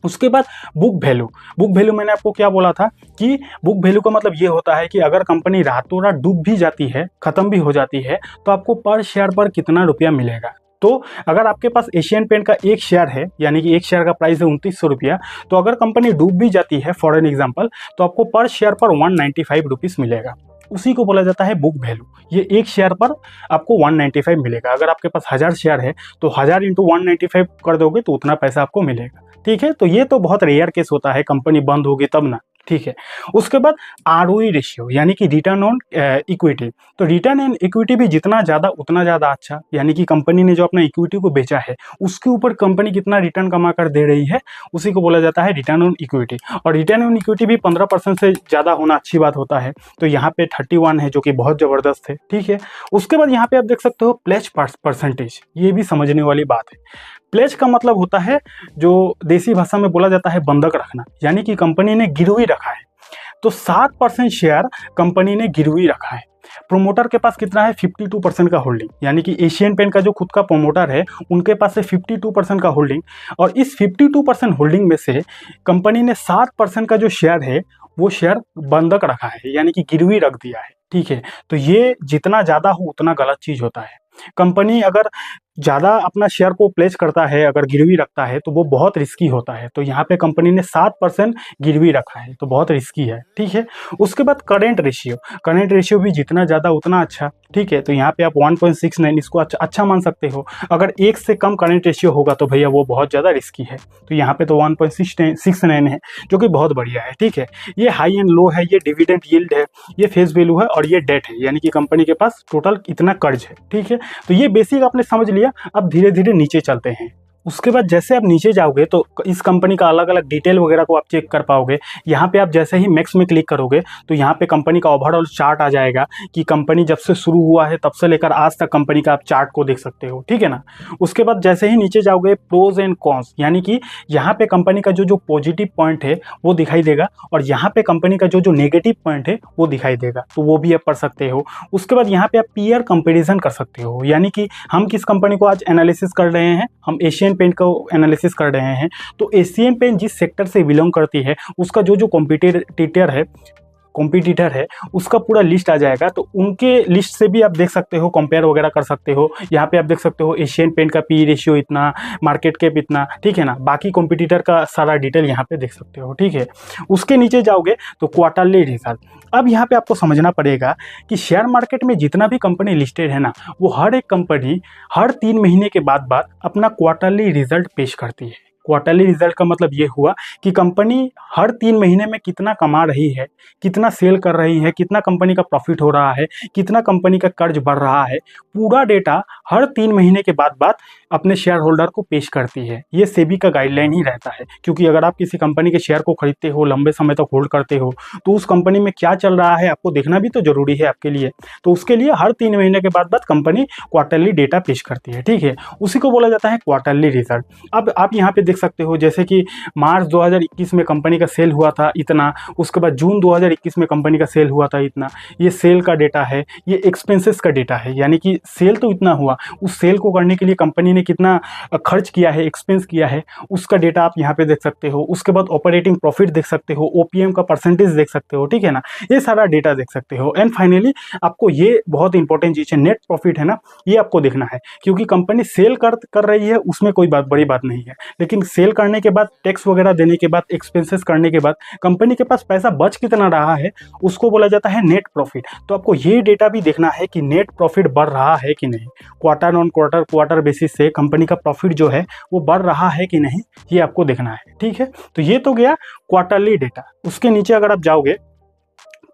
उसके बाद बुक वैल्यू मैंने आपको क्या बोला था कि बुक वैल्यू का मतलब ये होता है कि अगर कंपनी रातों रात डूब भी जाती है, खत्म भी हो जाती है, तो आपको पर शेयर पर कितना रुपया मिलेगा। तो अगर आपके पास एशियन पेंट का एक शेयर है, यानी कि एक शेयर का प्राइस है 2900 रुपया, तो अगर कंपनी डूब भी जाती है फॉर एन एग्जाम्पल, तो आपको पर शेयर पर 195 रुपीज़ मिलेगा। उसी को बोला जाता है बुक वैल्यू। ये एक शेयर पर आपको 195 मिलेगा। अगर आपके पास 1000 शेयर है तो 1000 × 195 कर दोगे तो उतना पैसा आपको मिलेगा, ठीक है। तो ये तो बहुत रेयर केस होता है, कंपनी बंद होगी तब ना, ठीक है। उसके बाद ROE रेशियो, यानी कि रिटर्न ऑन इक्विटी। तो रिटर्न ऑन इक्विटी भी जितना ज़्यादा उतना ज़्यादा अच्छा, यानी कि कंपनी ने जो अपना इक्विटी को बेचा है उसके ऊपर कंपनी कितना रिटर्न कमा कर दे रही है, उसी को बोला जाता है रिटर्न ऑन इक्विटी। और रिटर्न ऑन इक्विटी भी 15% से ज़्यादा होना अच्छी बात होता है। तो यहाँ पे 31 है, जो कि बहुत ज़बरदस्त है, ठीक है। उसके बाद यहाँ पे आप देख सकते हो प्लेज परसेंटेज, ये भी समझने वाली बात है। प्लेज का मतलब होता है, जो देसी भाषा में बोला जाता है, बंधक रखना, यानी कि कंपनी ने गिरवी रखा है। तो 7% शेयर कंपनी ने गिरवी रखा है। प्रोमोटर के पास कितना है 52% का होल्डिंग, यानी कि एशियन पेंट का जो खुद का प्रोमोटर है उनके पास है 52% का होल्डिंग। और इस 52% होल्डिंग में से कंपनी ने 7% का जो शेयर है वो शेयर बंधक रखा है, यानी कि गिरवी रख दिया है। ठीक है, तो ये जितना ज़्यादा हो उतना गलत चीज़ होता है। कंपनी अगर ज़्यादा अपना शेयर को प्लेस करता है, अगर गिरवी रखता है, तो वो बहुत रिस्की होता है। तो यहाँ पे कंपनी ने 7% गिरवी रखा है, तो बहुत रिस्की है। ठीक है, उसके बाद करेंट रेशियो भी जितना ज़्यादा उतना अच्छा। ठीक है, तो यहाँ पे आप 1.69 इसको अच्छा मान सकते हो। अगर 1 से कम करेंट रेशियो होगा तो भैया वो बहुत ज़्यादा रिस्की है। तो यहाँ पे तो 1.69 है, जो कि बहुत बढ़िया है। ठीक है, ये हाई एंड लो है, ये डिविडेंड यील्ड है, ये फेस वैल्यू है, और ये डेट है, यानी कि कंपनी के पास टोटल इतना कर्ज है। ठीक है, तो ये बेसिक आपने समझ लिया। अब धीरे धीरे नीचे चलते हैं। उसके बाद जैसे आप नीचे जाओगे तो इस कंपनी का अलग अलग डिटेल वगैरह को आप चेक कर पाओगे। यहाँ पे आप जैसे ही मैक्स में क्लिक करोगे तो यहाँ पे कंपनी का ओवरऑल चार्ट आ जाएगा कि कंपनी जब से शुरू हुआ है तब से लेकर आज तक कंपनी का आप चार्ट को देख सकते हो। ठीक है ना। उसके बाद जैसे ही नीचे जाओगे प्रोज एंड कॉन्स, यानी कि यहाँ पे कंपनी का जो पॉजिटिव पॉइंट है वो दिखाई देगा, और यहाँ पे कंपनी का जो नेगेटिव पॉइंट है वो दिखाई देगा, तो वो भी आप पढ़ सकते हो। उसके बाद यहाँ पे आप पीयर कंपेरिजन कर सकते हो, यानी कि हम किस कंपनी को आज एनालिसिस कर रहे हैं, हम एशियन पेंट को एनालिसिस कर रहे हैं। तो एशियन पेंट जिस सेक्टर से बिलोंग करती है उसका जो कॉम्पिटिटर है उसका पूरा लिस्ट आ जाएगा। तो उनके लिस्ट से भी आप देख सकते हो, कंपेयर वगैरह कर सकते हो। यहाँ पे आप देख सकते हो एशियन पेंट का पी रेशियो इतना, मार्केट कैप इतना। ठीक है ना, बाकी कॉम्पिटिटर का सारा डिटेल यहाँ पे देख सकते हो। ठीक है, उसके नीचे जाओगे तो क्वार्टरली रिजल्ट। अब यहाँ पे आपको समझना पड़ेगा कि शेयर मार्केट में जितना भी कंपनी लिस्टेड है ना, वो हर एक कंपनी हर 3 महीने के बाद अपना क्वार्टरली रिजल्ट पेश करती है। क्वार्टरली रिजल्ट का मतलब ये हुआ कि कंपनी हर 3 महीने में कितना कमा रही है, कितना सेल कर रही है, कितना कंपनी का प्रॉफिट हो रहा है, कितना कंपनी का कर्ज बढ़ रहा है, पूरा डेटा हर 3 महीने के बाद अपने शेयर होल्डर को पेश करती है। ये सेबी का गाइडलाइन ही रहता है, क्योंकि अगर आप किसी कंपनी के शेयर को खरीदते हो, लंबे समय तक होल्ड करते हो, तो उस कंपनी में क्या चल रहा है आपको देखना भी तो जरूरी है आपके लिए। तो उसके लिए हर 3 महीने के बाद कंपनी क्वार्टरली डेटा पेश करती है। ठीक है, उसी को बोला जाता है क्वार्टरली रिजल्ट। अब आप यहाँ पे देख सकते हो, जैसे कि मार्च 2021 में कंपनी का सेल हुआ था इतना, उसके बाद जून 2021 में कंपनी का सेल हुआ था इतना। ये सेल का डेटा है, ये एक्सपेंसेस का डेटा है, यानी कि सेल तो इतना हुआ, उस सेल को करने के लिए कंपनी ने कितना खर्च किया है, एक्सपेंस किया है, उसका डेटा आप यहाँ पे देख सकते हो। उसके बाद ऑपरेटिंग प्रॉफिट देख सकते हो, ओपीएम का परसेंटेज देख सकते हो। ठीक है ना, ये सारा डेटा देख सकते हो। एंड फाइनली आपको ये बहुत इंपॉर्टेंट चीज़ है, नेट प्रॉफिट है ना, ये आपको देखना है, क्योंकि कंपनी सेल कर रही है उसमें कोई बड़ी बात नहीं है, लेकिन सेल करने के बाद, टैक्स वगैरह देने के बाद, एक्सपेंसेस करने के बाद कंपनी के पास पैसा बच कितना रहा है, उसको बोला जाता है नेट प्रॉफिट। तो आपको ये डेटा भी देखना है कि नेट प्रॉफिट बढ़ रहा है कि नहीं, क्वार्टर ऑन क्वार्टर बेसिस से कंपनी का प्रॉफिट जो है वो बढ़ रहा है कि नहीं, ये आपको देखना है। ठीक है, तो ये तो गया क्वार्टरली डेटा। उसके नीचे अगर आप जाओगे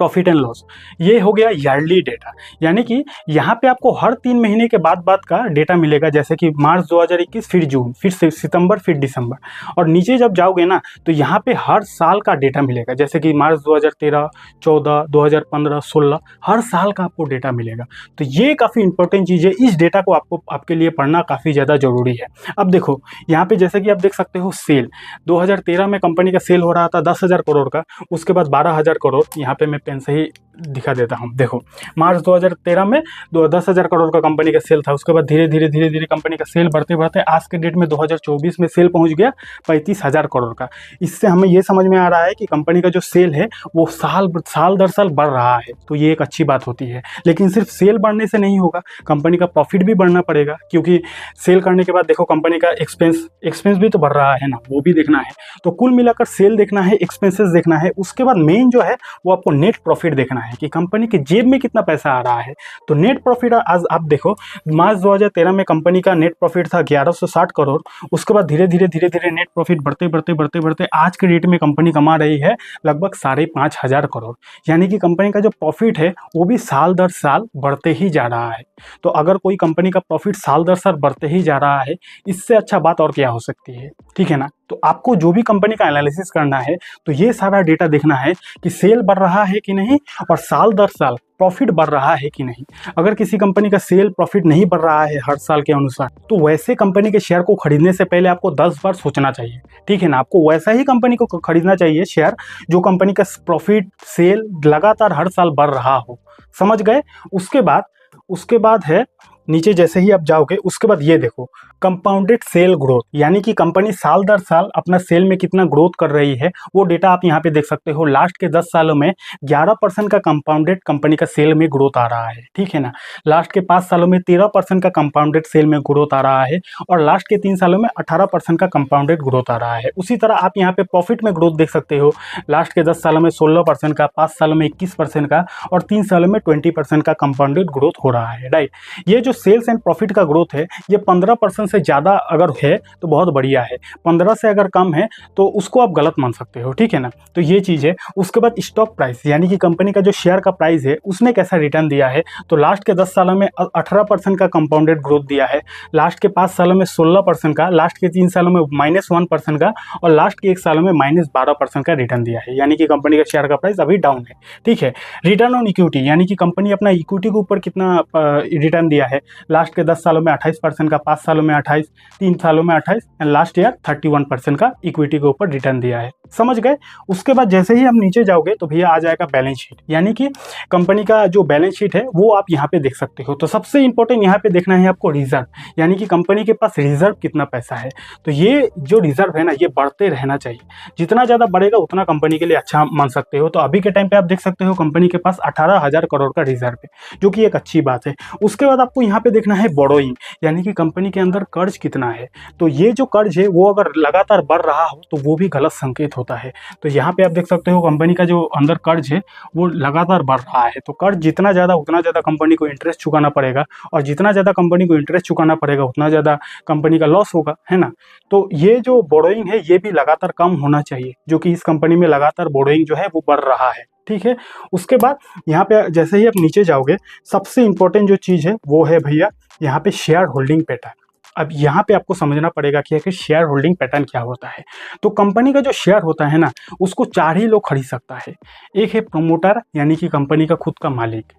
प्रॉफिट एंड लॉस, ये हो गया ईयरली डेटा, यानी कि यहाँ पे आपको हर 3 महीने के बाद का डेटा मिलेगा, जैसे कि मार्च 2021, फिर जून, फिर सितंबर, फिर दिसंबर। और नीचे जब जाओगे ना तो यहाँ पे हर साल का डेटा मिलेगा, जैसे कि मार्च 2013, 14, 2015, 16, हर साल का आपको डेटा मिलेगा। तो ये काफ़ी इंपॉर्टेंट चीज़ है, इस डेटा को आपके लिए पढ़ना काफ़ी ज़्यादा जरूरी है। अब देखो यहाँ पे जैसे कि आप देख सकते हो, सेल 2013 में कंपनी का सेल हो रहा था 10,000 करोड़ का, उसके बाद 12,000 करोड़, यहाँ पे मैं पेन से ही दिखा देता हूँ। देखो मार्च 2013 में 10,000 करोड़ का कंपनी का सेल था, उसके बाद धीरे धीरे कंपनी का सेल बढ़ते आज के डेट में 2024 में सेल पहुंच गया 35,000 करोड़ का। इससे हमें ये समझ में आ रहा है कि कंपनी का जो सेल है वो साल दर साल बढ़ रहा है, तो ये एक अच्छी बात होती है। लेकिन सिर्फ सेल बढ़ने से नहीं होगा, कंपनी का प्रॉफिट भी बढ़ना पड़ेगा, क्योंकि सेल करने के बाद देखो कंपनी का एक्सपेंस भी तो बढ़ रहा है ना, वो भी देखना है। तो कुल मिलाकर सेल देखना है, एक्सपेंसेस देखना है, उसके बाद मेन जो है वो आपको नेट प्रॉफिट देखना है कि कंपनी के जेब में कितना पैसा आ रहा है। तो नेट प्रॉफिट आज आप देखो, मार्च 2013 में कंपनी का नेट प्रॉफिट था 1160 करोड़, उसके बाद धीरे धीरे नेट प्रॉफिट बढ़ते आज के डेट में कंपनी कमा रही है लगभग 5,500 करोड़, यानी कि कंपनी का जो प्रॉफिट है वो भी साल दर साल बढ़ते ही जा रहा है। तो अगर कोई कंपनी का प्रॉफिट साल दर साल बढ़ते ही जा रहा है, इससे अच्छा बात और क्या हो सकती है। ठीक है ना। तो आपको जो भी कंपनी का एनालिसिस करना है तो ये सारा डेटा देखना है कि सेल बढ़ रहा है कि नहीं और साल दर साल प्रॉफिट बढ़ रहा है कि नहीं। अगर किसी कंपनी का सेल प्रॉफिट नहीं बढ़ रहा है हर साल के अनुसार, तो वैसे कंपनी के शेयर को खरीदने से पहले आपको 10 बार सोचना चाहिए, ठीक है ना। आपको वैसा ही कंपनी को खरीदना चाहिए शेयर जो कंपनी का प्रॉफिट सेल लगातार हर साल बढ़ रहा हो, समझ गए। उसके बाद है नीचे जैसे ही आप जाओगे उसके बाद ये देखो कंपाउंडेड सेल ग्रोथ, यानी कि कंपनी साल दर साल अपना सेल में कितना ग्रोथ कर रही है वो डेटा आप यहाँ पे देख सकते हो। लास्ट के 10 सालों में 11% का कंपाउंडेड कंपनी का सेल में ग्रोथ आ रहा है, ठीक है ना। लास्ट के 5 सालों में 13% का कंपाउंडेड सेल में ग्रोथ आ रहा है और लास्ट के 3 सालों में 18% का कंपाउंडेड ग्रोथ आ रहा है। उसी तरह आप यहाँ पे प्रॉफिट में ग्रोथ देख सकते हो। लास्ट के 10 सालों में 16% का, 5 सालों में 21% का और 3 सालों में 20% का कंपाउंडेड ग्रोथ हो रहा है, राइट। ये जो सेल्स एंड प्रॉफिट का ग्रोथ है ये 15% से ज़्यादा अगर है तो बहुत बढ़िया है, 15 से अगर कम है तो उसको आप गलत मान सकते हो, ठीक है ना। तो ये चीज़ है। उसके बाद स्टॉक प्राइस, यानी कि कंपनी का जो शेयर का प्राइस है उसने कैसा रिटर्न दिया है। तो लास्ट के 10 सालों में 18% का कंपाउंडेड ग्रोथ दिया है, लास्ट के 5 सालों में 16% का, लास्ट के 3 सालों में -1% का और लास्ट के 1 सालों में -12% का रिटर्न दिया है, यानी कि कंपनी का शेयर का प्राइस अभी डाउन है, ठीक है। रिटर्न ऑन इक्विटी, यानी कि कंपनी अपना इक्विटी के ऊपर कितना रिटर्न दिया है। लास्ट के 10 सालों में 28% का, 5 सालों में 28, 3 सालों में 28 एंड लास्ट ईयर 31% का इक्विटी के ऊपर रिटर्न दिया है, समझ गए। उसके बाद जैसे ही हम नीचे जाओगे तो भैया आ जाएगा बैलेंस शीट, यानी कि कंपनी का जो बैलेंस शीट है वो आप यहाँ पे देख सकते हो। तो सबसे इंपॉर्टेंट यहाँ पे देखना है आपको रिजर्व, यानी कि कंपनी के पास रिजर्व कितना पैसा है। तो ये जो रिजर्व है ना ये बढ़ते रहना चाहिए, जितना ज़्यादा बढ़ेगा उतना कंपनी के लिए अच्छा मान सकते हो। तो अभी के टाइम पे आप देख सकते हो कंपनी के पास 18,000 करोड़ का रिजर्व है, जो कि एक अच्छी बात है। उसके बाद आपको यहाँ पे देखना है बोरोइंग, यानी कि कंपनी के अंदर कर्ज कितना है। तो ये जो कर्ज है वो अगर लगातार बढ़ रहा हो तो वो भी गलत संकेत होता है। तो यहाँ पे आप देख सकते हो कंपनी का जो अंदर कर्ज है वो लगातार बढ़ रहा है। तो कर्ज जितना ज़्यादा उतना ज़्यादा कंपनी को इंटरेस्ट चुकाना पड़ेगा और जितना ज़्यादा कंपनी को इंटरेस्ट चुकाना पड़ेगा उतना ज़्यादा कंपनी का लॉस होगा, है ना। तो ये जो बोरोइंग है ये भी लगातार कम होना चाहिए, जो कि इस कंपनी में लगातार बोरोइंग जो है वो बढ़ रहा है, ठीक है। उसके बाद यहाँ पे जैसे ही आप नीचे जाओगे सबसे इंपॉर्टेंट जो चीज़ है वो है भैया यहाँ पे शेयर होल्डिंग पैटर्न। अब यहाँ पे आपको समझना पड़ेगा कि आखिर शेयर होल्डिंग पैटर्न क्या होता है। तो कंपनी का जो शेयर होता है ना उसको 4 ही लोग खरीद सकता है। एक है प्रोमोटर, यानी कि कंपनी का खुद का मालिक।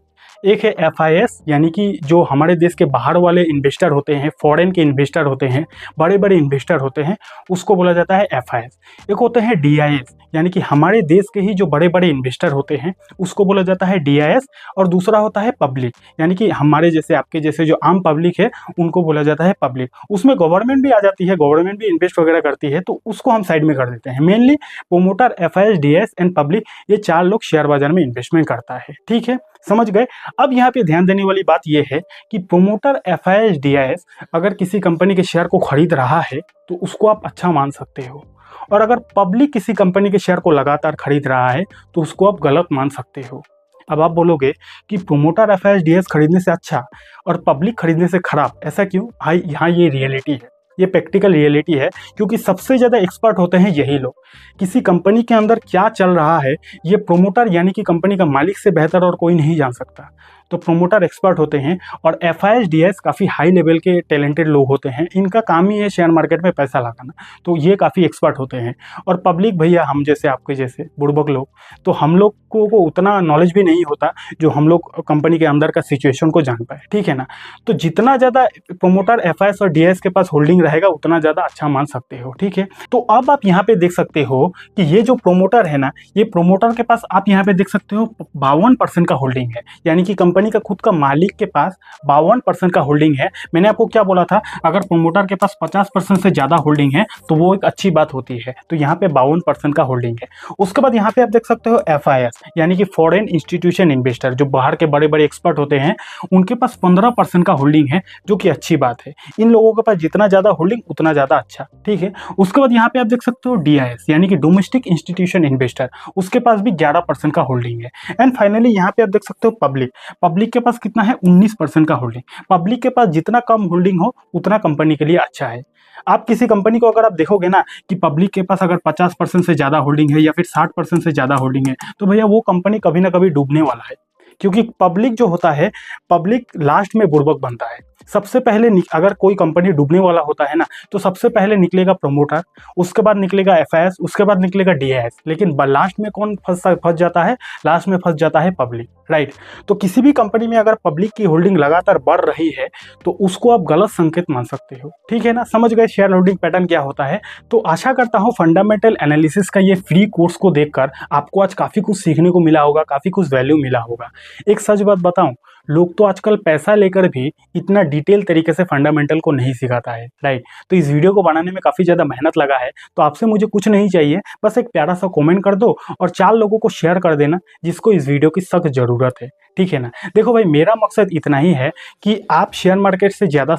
एक है एफआईएस, यानी कि जो हमारे देश के बाहर वाले इन्वेस्टर होते हैं, फॉरेन के इन्वेस्टर होते हैं, बड़े बड़े इन्वेस्टर होते हैं, उसको बोला जाता है एफआईएस। एक होते हैं डीआईएस, यानी कि हमारे देश के ही जो बड़े बड़े इन्वेस्टर होते हैं उसको बोला जाता है डीआईएस। और दूसरा होता है पब्लिक, यानी कि हमारे जैसे आपके जैसे जो आम पब्लिक है उनको बोला जाता है पब्लिक। उसमें गवर्नमेंट भी आ जाती है, गवर्नमेंट भी इन्वेस्ट वगैरह करती है, तो उसको हम साइड में कर देते हैं। Mainly promoter, FIS, DIIs and public, ये 4 लोग शेयर बाजार में इन्वेस्टमेंट करता है, ठीक है, समझ गए। अब यहाँ पे ध्यान देने वाली बात यह है कि प्रोमोटर, एफआईएस, डीआईएस अगर किसी कंपनी के शेयर को खरीद रहा है तो उसको आप अच्छा मान सकते हो, और अगर पब्लिक किसी कंपनी के शेयर को लगातार खरीद रहा है तो उसको आप गलत मान सकते हो। अब आप बोलोगे कि प्रोमोटर, एफआईएस, डीआईएस खरीदने से अच्छा और पब्लिक खरीदने से खराब, ऐसा क्यों? भाई यहाँ ये रियलिटी है, ये प्रैक्टिकल रियलिटी है, क्योंकि सबसे ज़्यादा एक्सपर्ट होते हैं यही लोग। किसी कंपनी के अंदर क्या चल रहा है ये प्रोमोटर, यानी कि कंपनी का मालिक से बेहतर और कोई नहीं जान सकता। तो प्रोमोटर एक्सपर्ट होते हैं और एफआईएस, डीआईएस काफ़ी हाई लेवल के टैलेंटेड लोग होते हैं, इनका काम ही है शेयर मार्केट में पैसा लगाना, तो ये काफ़ी एक्सपर्ट होते हैं। और पब्लिक भैया हम जैसे, आपके जैसे बुड़बक लोग, तो हम लोग को उतना नॉलेज भी नहीं होता जो हम लोग कंपनी के अंदर का सिचुएशन को जान पाए, ठीक है ना। तो जितना ज़्यादा प्रोमोटर, एफआईएस और डीआईएस के पास होल्डिंग रहेगा उतना ज़्यादा अच्छा मान सकते हो, ठीक है। तो अब आप यहाँ पे देख सकते हो कि ये जो प्रोमोटर है ना, ये प्रोमोटर के पास आप यहाँ पे देख सकते हो 52% का होल्डिंग है, यानी कि कंपनी का खुद का मालिक के पास 52% का होल्डिंग है। मैंने आपको क्या बोला था, अगर प्रोमोटर के पास 50% से ज़्यादा होल्डिंग है तो वो एक अच्छी बात होती है। तो यहाँ पे 52% का होल्डिंग है। उसके बाद यहाँ पे आप देख सकते हो एफआईएस, यानी कि फॉरेन इंस्टीट्यूशन इन्वेस्टर, जो बाहर के बड़े बड़े एक्सपर्ट होते हैं, उनके पास 15% का होल्डिंग है, जो कि अच्छी बात है। इन लोगों के पास जितना ज़्यादा होल्डिंग उतना ज़्यादा अच्छा, ठीक है। उसके बाद यहाँ पे आप देख सकते हो डीआईएस, यानी कि डोमेस्टिक इंस्टीट्यूशन इन्वेस्टर, उसके पास भी 11% का होल्डिंग है। एंड फाइनली यहाँ पे आप देख सकते हो पब्लिक, पब्लिक के पास कितना है, 19% का होल्डिंग। पब्लिक के पास जितना कम होल्डिंग हो उतना कंपनी के लिए अच्छा है। आप किसी कंपनी को अगर आप देखोगे ना कि पब्लिक के पास अगर 50% से ज़्यादा होल्डिंग है या फिर 60% से ज़्यादा होल्डिंग है, तो भैया वो कंपनी कभी ना कभी डूबने वाला है। क्योंकि पब्लिक जो होता है, पब्लिक लास्ट में बुड़बक बनता है। सबसे पहले अगर कोई कंपनी डूबने वाला होता है ना, तो सबसे पहले निकलेगा प्रमोटर, उसके बाद निकलेगा एफआईएस, उसके बाद निकलेगा डीआईएस, लेकिन लास्ट में कौन फंस जाता है? लास्ट में फंस जाता है पब्लिक, राइट। तो किसी भी कंपनी में अगर पब्लिक की होल्डिंग लगातार बढ़ रही है तो उसको आप गलत संकेत मान सकते हो, ठीक है ना। समझ गए शेयर होल्डिंग पैटर्न क्या होता है। तो आशा करता हूँ फंडामेंटल एनालिसिस का ये फ्री कोर्स को देखकर आपको आज काफ़ी कुछ सीखने को मिला होगा, काफ़ी कुछ वैल्यू मिला होगा। एक सच बात बताऊं, लोग तो आजकल पैसा लेकर भी इतना डिटेल तरीके से फंडामेंटल को नहीं सिखाता है, राइट। तो इस वीडियो को बनाने में काफ़ी ज़्यादा मेहनत लगा है, तो आपसे मुझे कुछ नहीं चाहिए, बस एक प्यारा सा कमेंट कर दो और 4 लोगों को शेयर कर देना जिसको इस वीडियो की सख्त ज़रूरत है, ठीक है ना। देखो भाई, मेरा मकसद इतना ही है कि आप शेयर मार्केट से ज़्यादा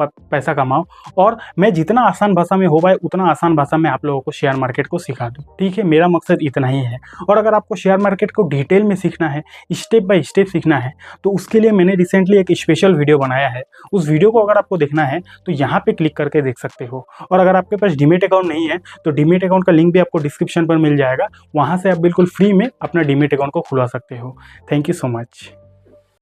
पैसा कमाओ, और मैं जितना आसान भाषा में हो पाए उतना आसान भाषा में आप लोगों को शेयर मार्केट को सिखा दूँ, ठीक है। मेरा मकसद इतना ही है। और अगर आपको शेयर मार्केट को डिटेल में सीखना है, स्टेप बाय स्टेप सीखना है, तो उसके लिए मैंने रिसेंटली एक स्पेशल वीडियो बनाया है। उस वीडियो को अगर आपको देखना है तो यहाँ पे क्लिक करके देख सकते हो। और अगर आपके पास डीमेट अकाउंट नहीं है तो डीमेट अकाउंट का लिंक भी आपको डिस्क्रिप्शन पर मिल जाएगा, वहाँ से आप बिल्कुल फ्री में अपना डीमेट अकाउंट को खुलवा सकते हो। Thank you so much.